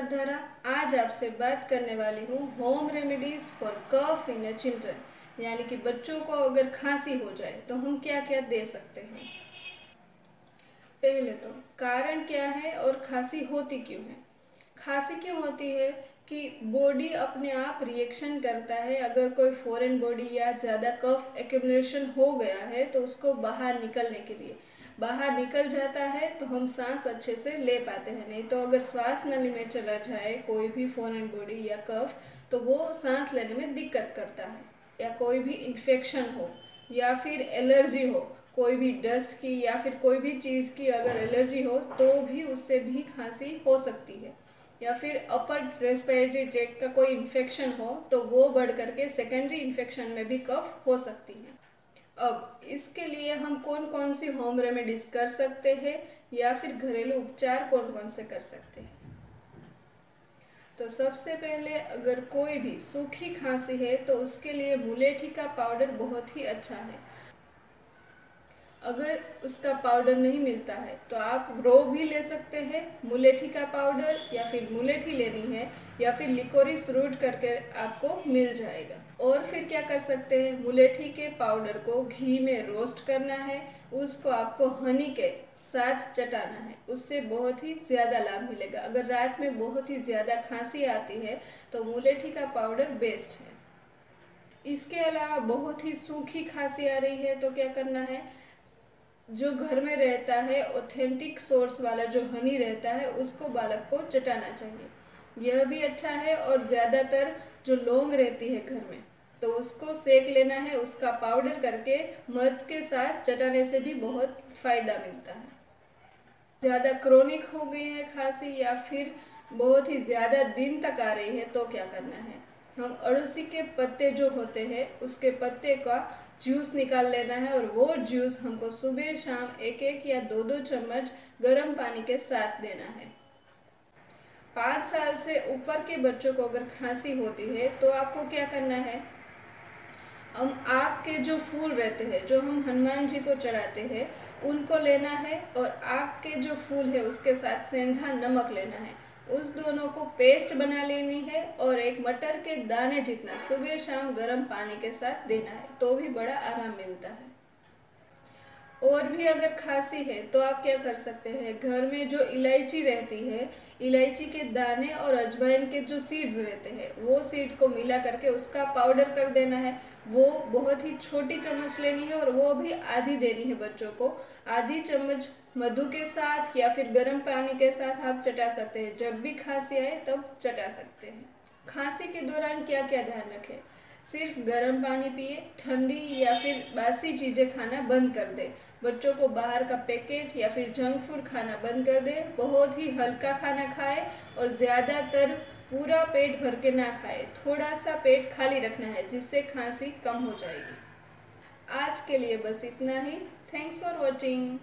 सरधारा। आज आपसे बात करने वाली हूँ home remedies for cough in children, यानी कि बच्चों को अगर खांसी हो जाए तो हम क्या क्या दे सकते हैं। पहले तो कारण क्या है और खांसी होती क्यों है। खांसी क्यों होती है कि बॉडी अपने आप रिएक्शन करता है। अगर कोई फॉरेन बॉडी या ज़्यादा कफ एक्यूमुलेशन हो गया है तो उसको बाहर निकलने के लिए बाहर निकल जाता है तो हम सांस अच्छे से ले पाते हैं। नहीं तो अगर श्वास नली में चला जाए कोई भी फॉरेन बॉडी या कफ तो वो सांस लेने में दिक्कत करता है। या कोई भी इन्फेक्शन हो या फिर एलर्जी हो, कोई भी डस्ट की या फिर कोई भी चीज़ की अगर एलर्जी हो तो भी उससे भी खांसी हो सकती है। या फिर अपर रेस्पिरेटरी ट्रैक्ट का कोई इन्फेक्शन हो तो वो बढ़ करके सेकेंडरी इन्फेक्शन में भी कफ हो सकती है। अब इसके लिए हम कौन कौन सी होम रेमेडीज कर सकते हैं या फिर घरेलू उपचार कौन कौन से कर सकते हैं। तो सबसे पहले अगर कोई भी सूखी खांसी है तो उसके लिए मुलेठी का पाउडर बहुत ही अच्छा है। अगर उसका पाउडर नहीं मिलता है तो आप रो भी ले सकते हैं मुलेठी का पाउडर, या फिर मुलेठी लेनी है या फिर लिकोरिस रूट करके आपको मिल जाएगा। और फिर क्या कर सकते हैं, मुलेठी के पाउडर को घी में रोस्ट करना है, उसको आपको हनी के साथ चटाना है, उससे बहुत ही ज़्यादा लाभ मिलेगा। अगर रात में बहुत ही ज़्यादा खांसी आती है तो मुलेठी का पाउडर बेस्ट है। इसके अलावा बहुत ही सूखी खांसी आ रही है तो क्या करना है, जो घर में रहता है ऑथेंटिक सोर्स वाला जो हनी रहता है उसको बालक को चटाना चाहिए, यह भी अच्छा है। और ज़्यादातर जो लौंग रहती है घर में तो उसको सेक लेना है, उसका पाउडर करके मध के साथ चटाने से भी बहुत फ़ायदा मिलता है। ज़्यादा क्रोनिक हो गई है खांसी या फिर बहुत ही ज़्यादा दिन तक आ रही है तो क्या करना है, हम अड़ुसी के पत्ते जो होते हैं उसके पत्ते का जूस निकाल लेना है और वो जूस हमको सुबह शाम एक एक या दो दो चम्मच गर्म पानी के साथ देना है। 5 साल से ऊपर के बच्चों को अगर खांसी होती है तो आपको क्या करना है, हम आग के जो फूल रहते हैं जो हम हनुमान जी को चढ़ाते हैं उनको लेना है, और आग के जो फूल है उसके साथ सेंधा नमक लेना है, उस दोनों को पेस्ट बना लेनी है और एक मटर के दाने जितना सुबह शाम गर्म पानी के साथ देना है तो भी बड़ा आराम मिलता है। और भी अगर खांसी है तो आप क्या कर सकते हैं, घर में जो इलायची रहती है, इलायची के दाने और अजवाइन के जो सीड्स रहते हैं वो सीड को मिला करके उसका पाउडर कर देना है। वो बहुत ही छोटी चम्मच लेनी है और वो भी आधी देनी है बच्चों को। आधी चम्मच मधु के साथ या फिर गर्म पानी के साथ आप चटा सकते हैं, जब भी खांसी आए तब चटा सकते हैं। खांसी के दौरान क्या क्या ध्यान रखें, सिर्फ गर्म पानी पिए, ठंडी या फिर बासी चीज़ें खाना बंद कर दे, बच्चों को बाहर का पैकेट या फिर जंक फूड खाना बंद कर दे, बहुत ही हल्का खाना खाए और ज़्यादातर पूरा पेट भर के ना खाए, थोड़ा सा पेट खाली रखना है जिससे खांसी कम हो जाएगी। आज के लिए बस इतना ही। Thanks for watching.